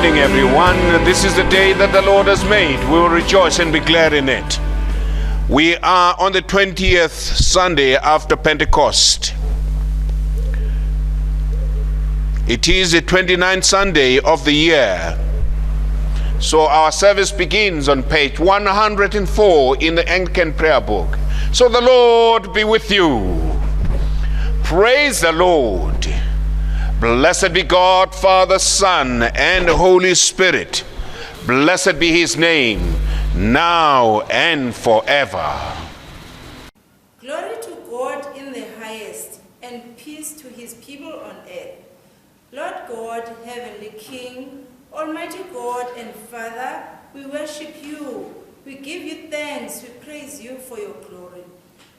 morning, everyone. This is the day that the Lord has made. We will rejoice and be glad in it. We are on the 20th Sunday after Pentecost. It is the 29th Sunday of the year. So our service begins on page 104 in the Anglican prayer book. So the Lord be with you. Praise the Lord. Blessed be God, Father, Son, and Holy Spirit. Blessed be his name, now and forever. Glory to God in the highest, and peace to his people on earth. Lord God, heavenly King, Almighty God and Father, we worship you. We give you thanks. We praise you for your glory.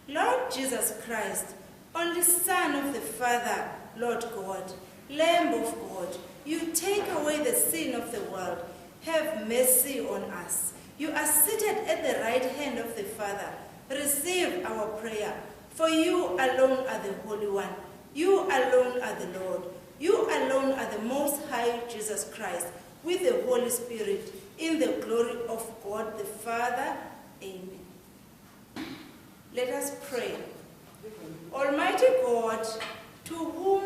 Lord Jesus Christ, only Son of the Father, Lord God, Lamb of God, you take away the sin of the world. Have mercy on us. You are seated at the right hand of the Father. Receive our prayer. For you alone are the Holy One. You alone are the Lord. You alone are the Most High Jesus Christ, with the Holy Spirit, in the glory of God the Father. Amen. Let us pray. Almighty God, to whom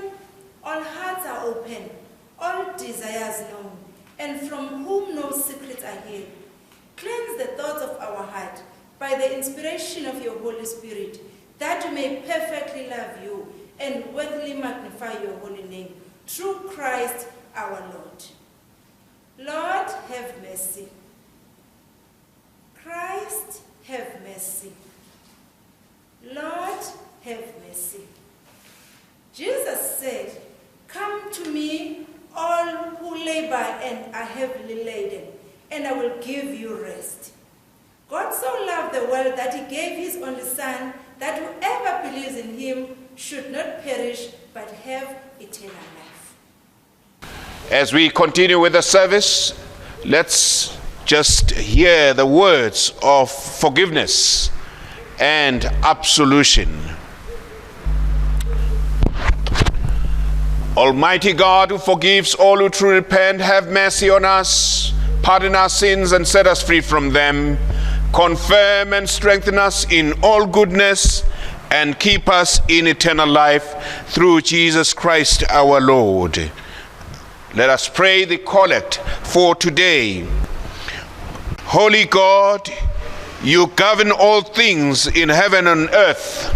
all hearts are open, all desires known, and from whom no secrets are hid, cleanse the thoughts of our heart by the inspiration of your Holy Spirit, that we may perfectly love you and worthily magnify your holy name, through Christ our Lord. Lord, have mercy. Christ, have mercy. Lord, have mercy. Jesus said, "Come to me, all who labor and are heavily laden, and I will give you rest." God so loved the world that he gave his only Son, that whoever believes in him should not perish but have eternal life. As we continue with the service, let's just hear the words of forgiveness and absolution. Almighty God, who forgives all who truly repent, have mercy on us, pardon our sins and set us free from them, confirm and strengthen us in all goodness, and keep us in eternal life through Jesus Christ our Lord. Let us pray the collect for today. Holy God, you govern all things in heaven and earth.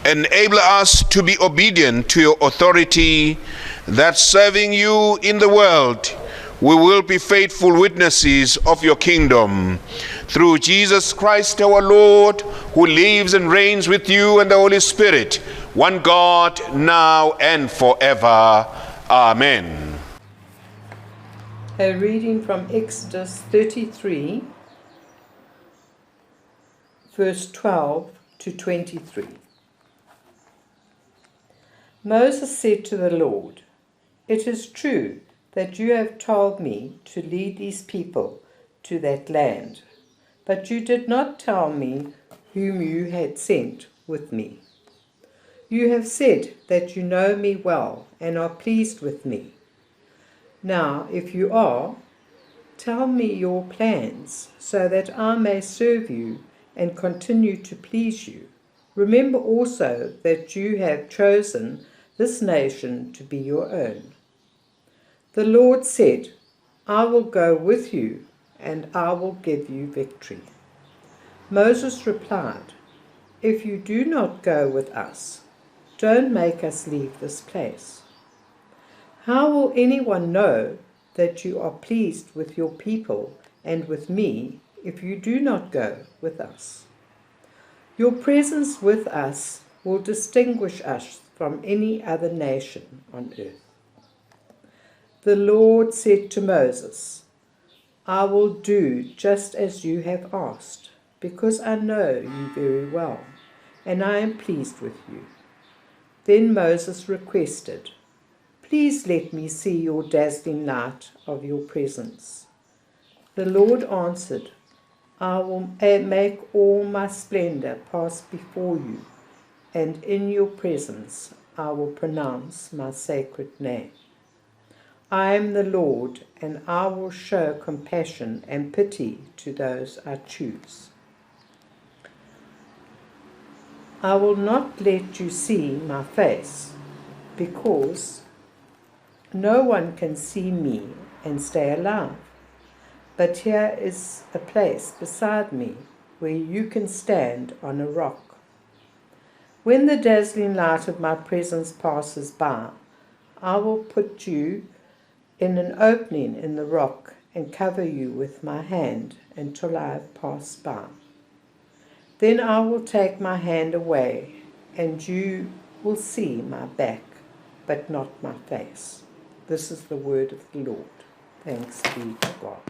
Enable us to be obedient to your authority, that serving you in the world, we will be faithful witnesses of your kingdom. Through Jesus Christ our Lord, who lives and reigns with you and the Holy Spirit, one God, now and forever. Amen. A reading from Exodus 33, verse 12 to 23. Moses said to the Lord, "It is true that you have told me to lead these people to that land, but you did not tell me whom you had sent with me. You have said that you know me well and are pleased with me. Now, if you are, tell me your plans so that I may serve you and continue to please you. Remember also that you have chosen this nation to be your own." The Lord said, "I will go with you and I will give you victory." Moses replied, "If you do not go with us, don't make us leave this place. How will anyone know that you are pleased with your people and with me if you do not go with us? Your presence with us will distinguish us from any other nation on earth." The Lord said to Moses, "I will do just as you have asked, because I know you very well, and I am pleased with you." Then Moses requested, "Please let me see your dazzling light of your presence." The Lord answered, "I will make all my splendor pass before you, and in your presence I will pronounce my sacred name. I am the Lord, and I will show compassion and pity to those I choose. I will not let you see my face, because no one can see me and stay alive. But here is a place beside me where you can stand on a rock. When the dazzling light of my presence passes by, I will put you in an opening in the rock and cover you with my hand until I have passed by. Then I will take my hand away, and you will see my back, but not my face. This is the word of the Lord. Thanks be to God.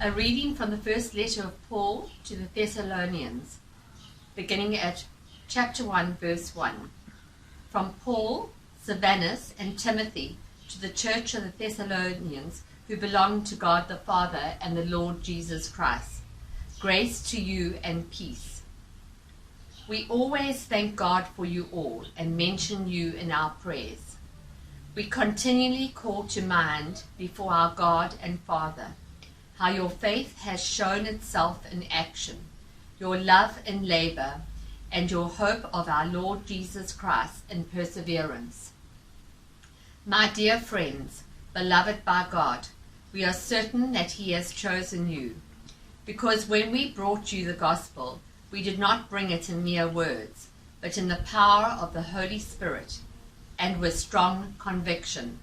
A reading from the first letter of Paul to the Thessalonians, beginning at chapter 1, verse 1. From Paul, Silvanus, and Timothy, to the church of the Thessalonians, who belong to God the Father and the Lord Jesus Christ. Grace to you and peace. We always thank God for you all and mention you in our prayers. We continually call to mind before our God and Father how your faith has shown itself in action, your love in labor, and your hope of our Lord Jesus Christ in perseverance. My dear friends, beloved by God, we are certain that He has chosen you, because when we brought you the gospel, we did not bring it in mere words, but in the power of the Holy Spirit, and with strong conviction.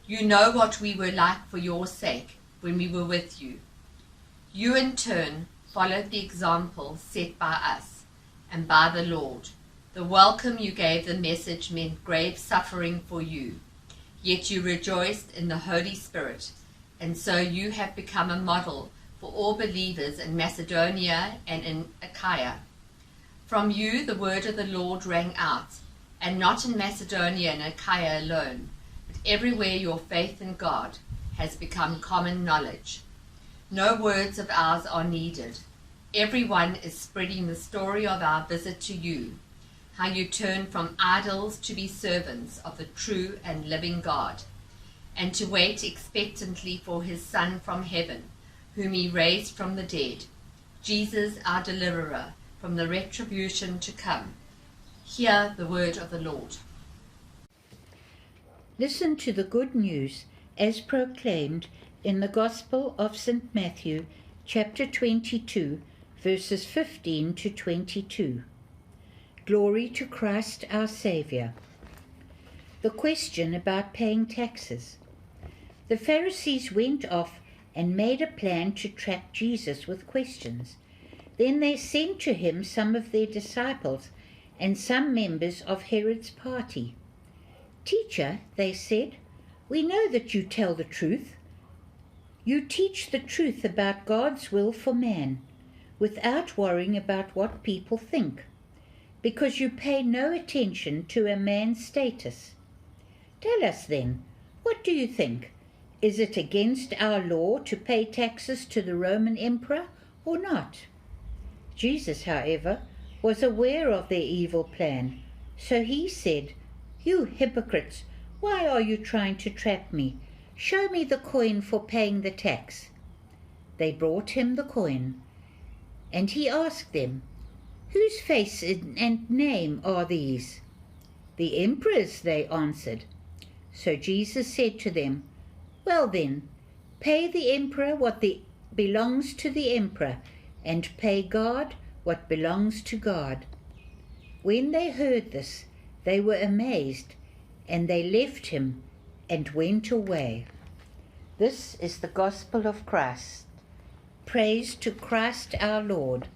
You know what we were like for your sake when we were with you. You in turn followed the example set by us and by the Lord. The welcome you gave the message meant grave suffering for you, yet you rejoiced in the Holy Spirit, and so you have become a model for all believers in Macedonia and in Achaia. From you the word of the Lord rang out, and not in Macedonia and Achaia alone, but everywhere your faith in God has become common knowledge. No words of ours are needed. Everyone is spreading the story of our visit to you, how you turned from idols to be servants of the true and living God, and to wait expectantly for his Son from heaven, whom he raised from the dead, Jesus our deliverer, from the retribution to come. Hear the word of the Lord. Listen to the good news as proclaimed in the Gospel of St. Matthew, chapter 22, verses 15 to 22. Glory to Christ our Saviour. The question about paying taxes. The Pharisees went off and made a plan to trap Jesus with questions. Then they sent to him some of their disciples and some members of Herod's party. Teacher, they said, we know that you tell the truth. You teach the truth about God's will for man, without worrying about what people think, because you pay no attention to a man's status. Tell us then, what do you think? Is it against our law to pay taxes to the Roman emperor or not? Jesus, however, was aware of their evil plan, so he said, You hypocrites, why are you trying to trap me? Show me the coin for paying the tax. They brought him the coin, and he asked them, Whose face and name are these? The emperor's, they answered. So Jesus said to them, Well then, pay the emperor what belongs to the emperor, and pay God what belongs to God. When they heard this, they were amazed, and they left him and went away. This is the gospel of Christ. Praise to Christ our Lord.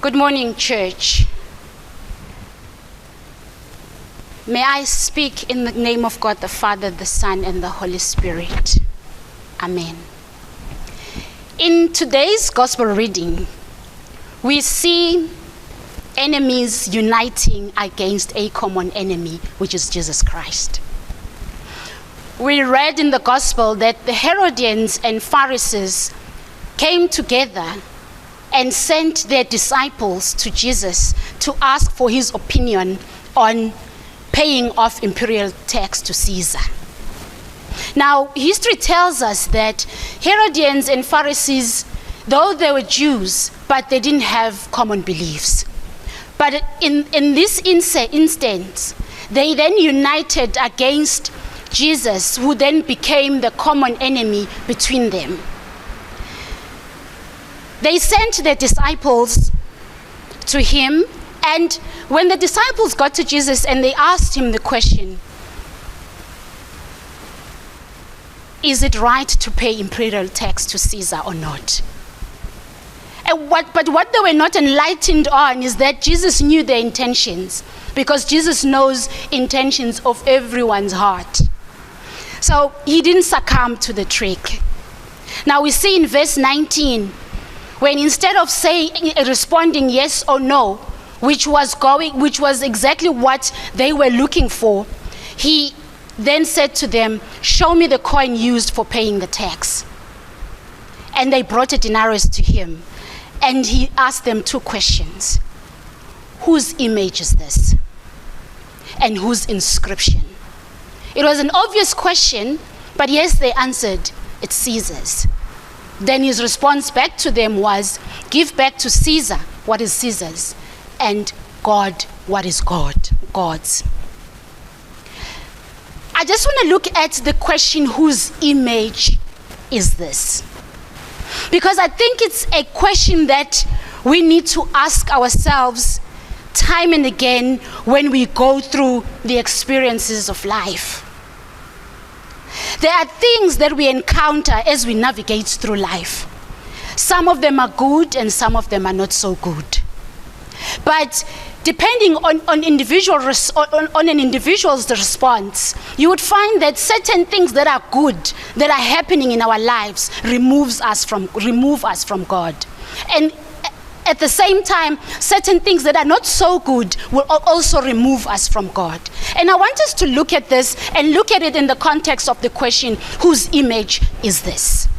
Good morning, church. May I speak in the name of God the Father, the Son, and the Holy Spirit. Amen. In today's gospel reading, we see enemies uniting against a common enemy, which is Jesus Christ. We read in the gospel that the Herodians and Pharisees came together and sent their disciples to Jesus to ask for his opinion on paying off imperial tax to Caesar. Now, history tells us that Herodians and Pharisees, though they were Jews, but they didn't have common beliefs. But in this instance, they then united against Jesus, who then became the common enemy between them. They sent their disciples to him, and when the disciples got to Jesus and they asked him the question, is it right to pay imperial tax to Caesar or not? But what they were not enlightened on is that Jesus knew their intentions, because Jesus knows intentions of everyone's heart. So he didn't succumb to the trick. Now we see in verse 19, when instead of responding yes or no, which was exactly what they were looking for, he then said to them, show me the coin used for paying the tax. And they brought a denarius to him. And he asked them two questions. Whose image is this? And whose inscription? It was an obvious question, but yes, they answered, it's Caesar's. Then his response back to them was, give back to Caesar what is Caesar's, and God what is God's. I just want to look at the question, whose image is this? Because I think it's a question that we need to ask ourselves time and again when we go through the experiences of life. There are things that we encounter as we navigate through life. Some of them are good and some of them are not so good. But depending on an individual's response, you would find that certain things that are good, that are happening in our lives, remove us from God. And at the same time, certain things that are not so good will also remove us from God. And I want us to look at this and look at it in the context of the question, whose image is this?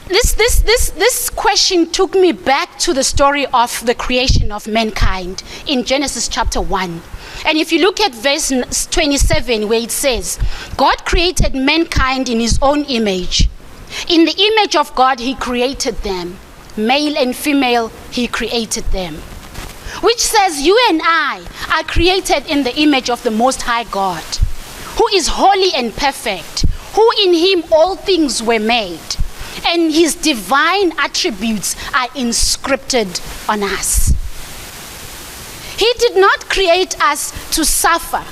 This question took me back to the story of the creation of mankind in Genesis chapter 1. And if you look at verse 27, where it says, God created mankind in his own image. In the image of God, he created them. Male and female, he created them. Which says you and I are created in the image of the Most High God, who is holy and perfect, who in him all things were made. And his divine attributes are inscripted on us. He did not create us to suffer,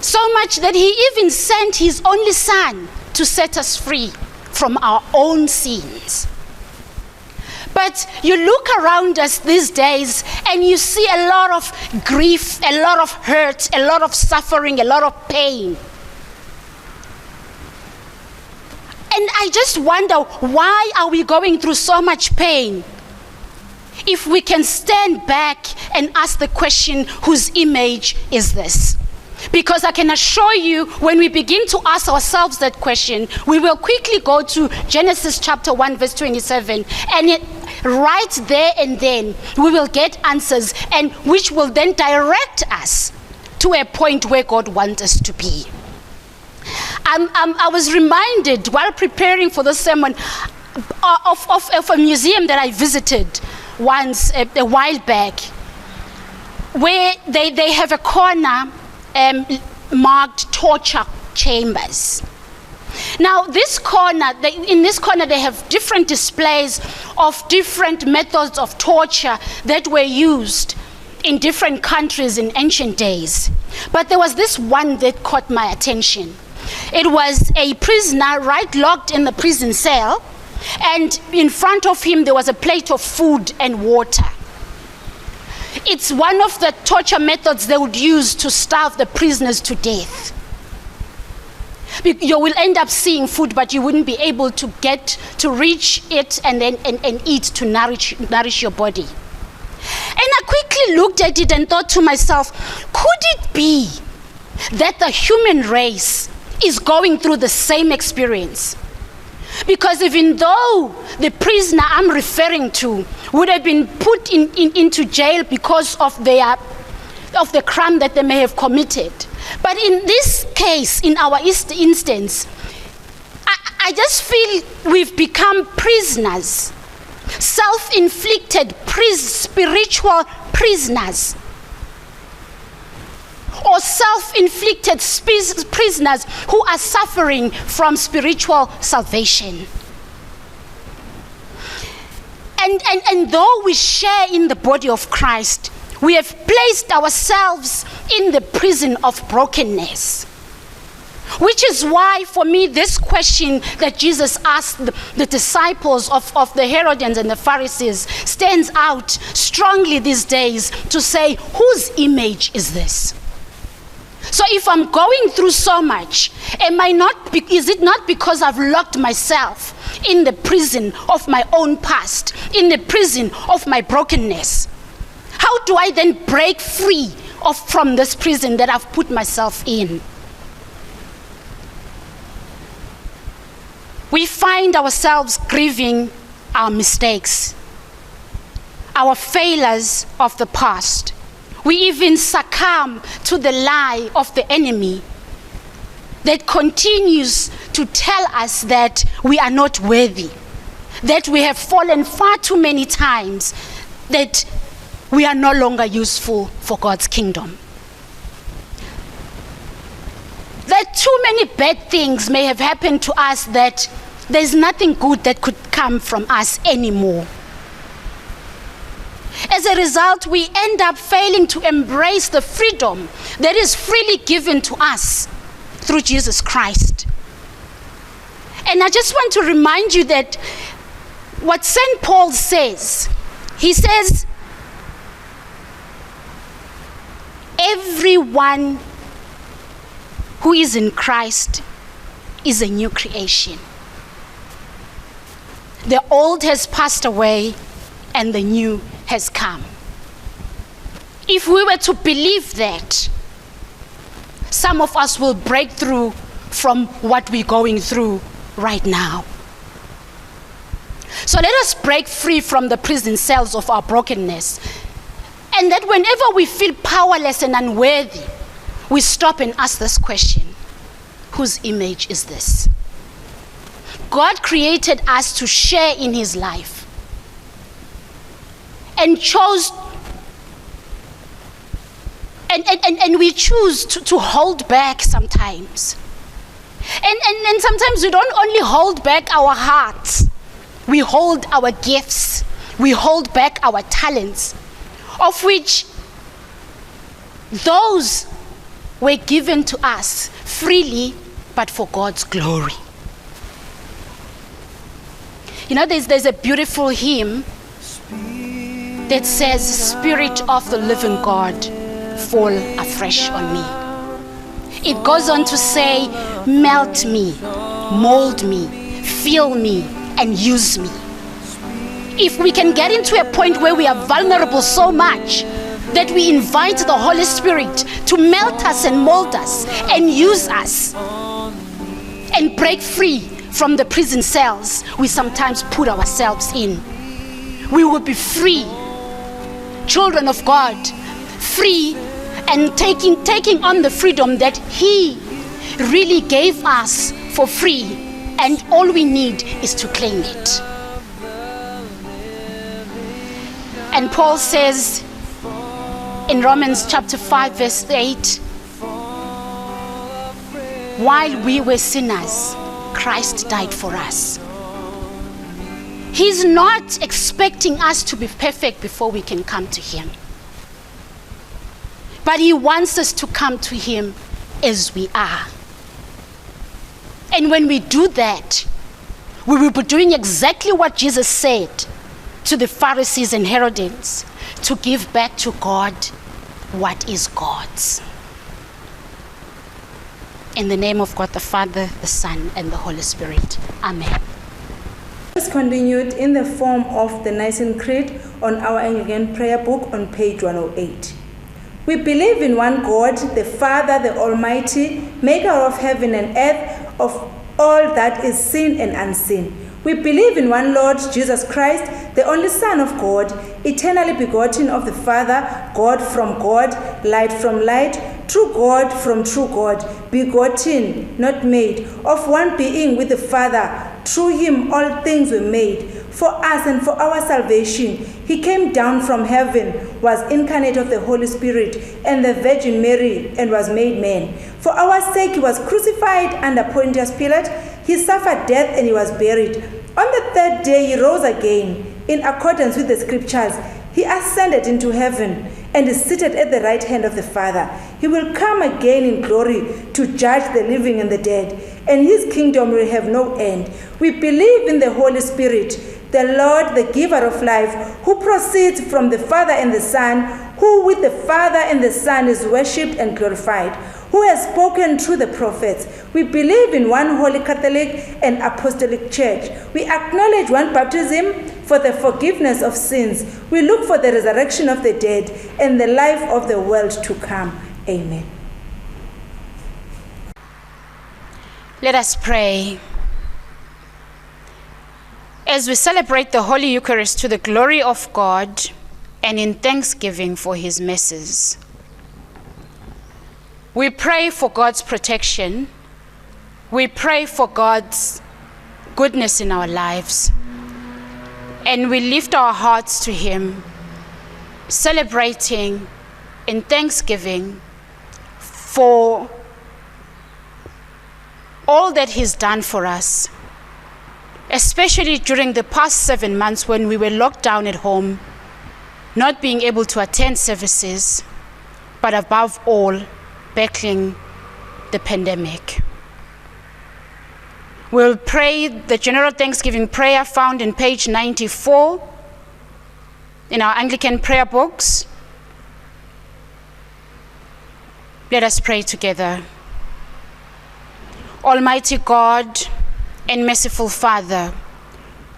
so much that he even sent his only son to set us free from our own sins. But you look around us these days and you see a lot of grief, a lot of hurt, a lot of suffering, a lot of pain. And I just wonder, why are we going through so much pain? If we can stand back and ask the question, whose image is this? Because I can assure you, when we begin to ask ourselves that question, we will quickly go to Genesis chapter 1, verse 27, and right there and then, we will get answers, and which will then direct us to a point where God wants us to be. I was reminded while preparing for this sermon of a museum that I visited once a while back, where they have a corner marked torture chambers. Now, in this corner, they have different displays of different methods of torture that were used in different countries in ancient days. But there was this one that caught my attention. It was a prisoner locked in the prison cell, and in front of him there was a plate of food and water. It's one of the torture methods they would use to starve the prisoners to death. You will end up seeing food, but you wouldn't be able to get to reach it and eat to nourish your body. And I quickly looked at it and thought to myself, could it be that the human race is going through the same experience? Because even though the prisoner I'm referring to would have been put into jail because of the crime that they may have committed, but in this case, in our instance, I just feel we've become prisoners, self-inflicted spiritual prisoners, or self-inflicted prisoners who are suffering from spiritual salvation. And though we share in the body of Christ, we have placed ourselves in the prison of brokenness. Which is why, for me, this question that Jesus asked the disciples of the Herodians and the Pharisees stands out strongly these days to say, whose image is this? So if I'm going through so much, is it not because I've locked myself in the prison of my own past, in the prison of my brokenness? How do I then break free from this prison that I've put myself in? We find ourselves grieving our mistakes, our failures of the past. We even succumb to the lie of the enemy that continues to tell us that we are not worthy, that we have fallen far too many times, that we are no longer useful for God's kingdom. That too many bad things may have happened to us that there's nothing good that could come from us anymore. As a result, we end up failing to embrace the freedom that is freely given to us through Jesus Christ. And I just want to remind you that what St. Paul says, he says, everyone who is in Christ is a new creation. The old has passed away and the new has come. If we were to believe that, some of us will break through from what we're going through right now. So let us break free from the prison cells of our brokenness. And that whenever we feel powerless and unworthy, we stop and ask this question: whose image is this? God created us to share in his life and chose, and we choose to hold back sometimes. And sometimes we don't only hold back our hearts, we hold our gifts, we hold back our talents, of which those were given to us freely, but for God's glory. You know, there's a beautiful hymn that says, Spirit of the living God, fall afresh on me. It goes on to say, melt me, mold me, fill me, and use me. If we can get into a point where we are vulnerable so much that we invite the Holy Spirit to melt us and mold us and use us and break free from the prison cells we sometimes put ourselves in, we will be free, children of God, free, and taking on the freedom that he really gave us for free, and all we need is to claim it. And Paul says in Romans chapter 5 verse 8, while we were sinners, Christ died for us. He's not expecting us to be perfect before we can come to him. But he wants us to come to him as we are. And when we do that, we will be doing exactly what Jesus said to the Pharisees and Herodians, to give back to God what is God's. In the name of God the Father, the Son, and the Holy Spirit. Amen. It's continued in the form of the Nicene Creed on our Anglican prayer book on page 108. We believe in one God, the Father, the Almighty, maker of heaven and earth, of all that is seen and unseen. We believe in one Lord Jesus Christ, the only Son of God, eternally begotten of the Father, God from God, light from light, true God from true God, begotten, not made, of one being with the Father. Through him all things were made. For us and for our salvation, he came down from heaven, was incarnate of the Holy Spirit and the Virgin Mary, and was made man. For our sake he was crucified under Pontius Pilate. He suffered death and he was buried. On the third day he rose again, in accordance with the scriptures. He ascended into heaven and is seated at the right hand of the Father. He will come again in glory to judge the living and the dead, and his kingdom will have no end. We believe in the Holy Spirit, the Lord, the giver of life, who proceeds from the Father and the Son, who with the Father and the Son is worshipped and glorified, who has spoken through the prophets. We believe in one holy Catholic and Apostolic Church. We acknowledge one baptism for the forgiveness of sins. We look for the resurrection of the dead and the life of the world to come. Amen. Let us pray. As we celebrate the Holy Eucharist to the glory of God and in thanksgiving for his mercies, we pray for God's protection. We pray for God's goodness in our lives. And we lift our hearts to him, celebrating in thanksgiving for all that he's done for us, especially during the past 7 months when we were locked down at home, not being able to attend services, but above all, battling the pandemic. We'll pray the general thanksgiving prayer found in page 94 in our Anglican prayer books. Let us pray together. Almighty God and merciful Father,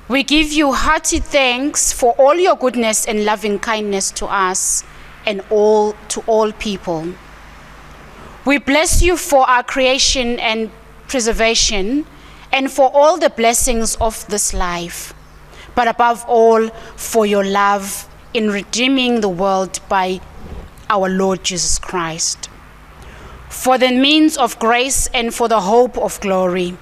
we give you hearty thanks for all your goodness and loving kindness to us and to all people. We bless you for our creation and preservation and for all the blessings of this life, but above all, for your love in redeeming the world by our Lord Jesus Christ. For the means of grace and for the hope of glory,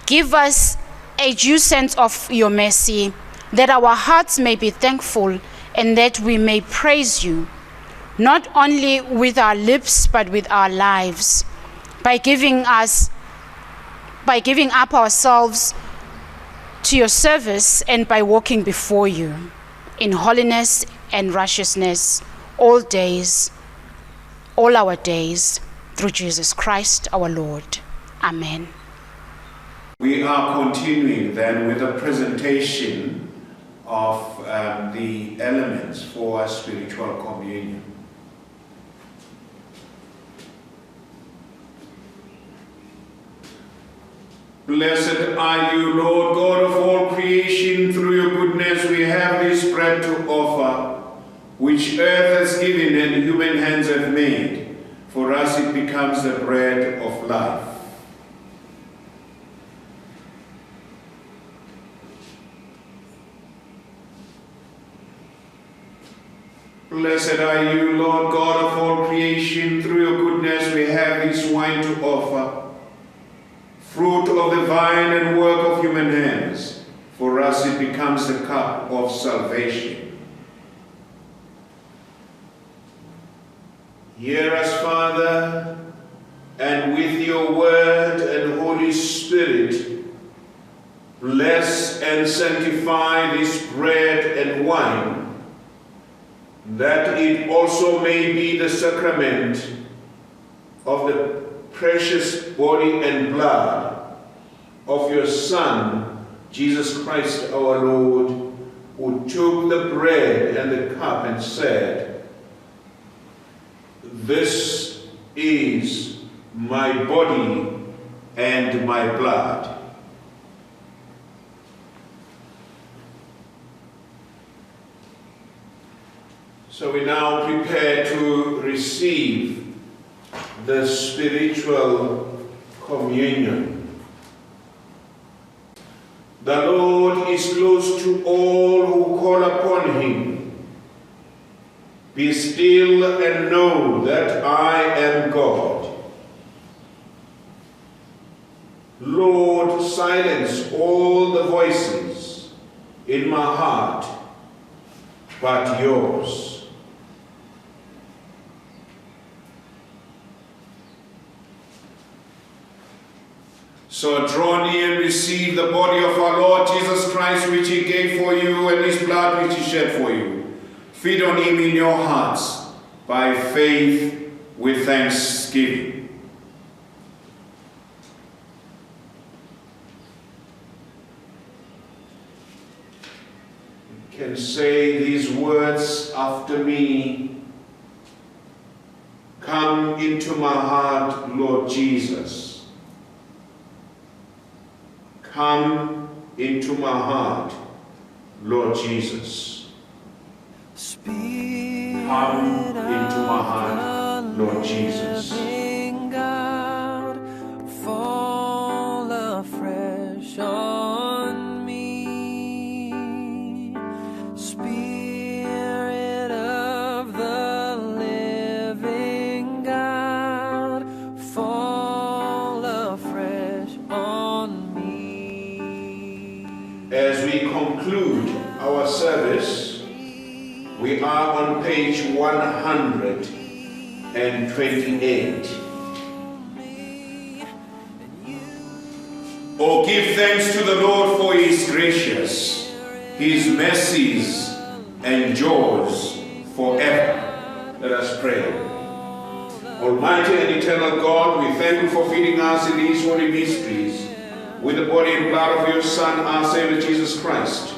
give us a due sense of your mercy, that our hearts may be thankful and that we may praise you, not only with our lips but with our lives, by giving up ourselves to your service and by walking before you in holiness and righteousness all our days, through Jesus Christ our Lord. Amen. We are continuing then with a presentation of the elements for spiritual communion. Blessed are you, Lord God of all creation. Through your goodness we have this bread to offer, which earth has given and human hands have made. For us it becomes the bread of life. Blessed are you, Lord God of all creation. Through your goodness we have this wine to offer, fruit of the vine and work of human hands. For us it becomes the cup of salvation. Hear us, Father, and with your word and Holy Spirit, bless and sanctify this bread and wine, that it also may be the sacrament of the precious body and blood of your Son, Jesus Christ our Lord, who took the bread and the cup and said, "This is my body and my blood." So we now prepare to receive the spiritual communion. The Lord is close to all who call upon him. Be still and know that I am God. Lord, silence all the voices in my heart but yours. So draw near and receive the body of our Lord Jesus Christ, which he gave for you, and his blood which he shed for you. Feed on him in your hearts by faith with thanksgiving. You can say these words after me. Come into my heart, Lord Jesus. Come into my heart, Lord Jesus. Come into my heart, Lord Jesus. God, fall afresh on me. Spirit of the living God, fall afresh on me. As we conclude our service, we are on page 128. Oh, give thanks to the Lord, for he is gracious. His mercies endures forever. Let us pray. Almighty and eternal God, we thank you for feeding us in these holy mysteries with the body and blood of your Son, our Savior Jesus Christ,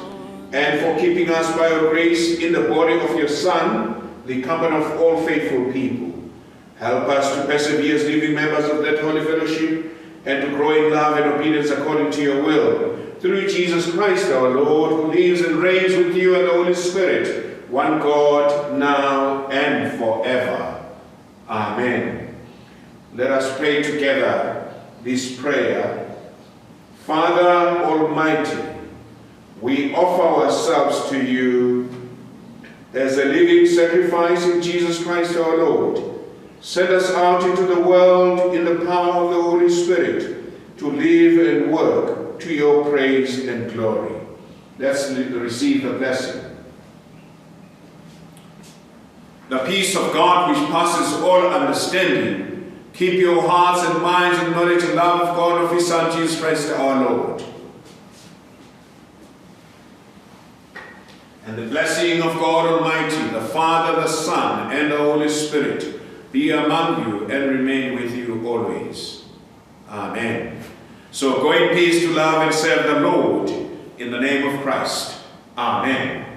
and for keeping us by your grace in the body of your Son, the company of all faithful people. Help us to persevere as living members of that holy fellowship and to grow in love and obedience according to your will. Through Jesus Christ our Lord, who lives and reigns with you and the Holy Spirit, one God, now and forever. Amen. Let us pray together this prayer. Father Almighty, we offer ourselves to you as a living sacrifice in Jesus Christ our Lord. Send us out into the world in the power of the Holy Spirit to live and work to your praise and glory. Let's receive the blessing. The peace of God, which passes all understanding, keep your hearts and minds in knowledge and love of God, of his Son, Jesus Christ our Lord. And the blessing of God Almighty, the Father, the Son, and the Holy Spirit be among you and remain with you always. Amen. So go in peace to love and serve the Lord in the name of Christ. Amen.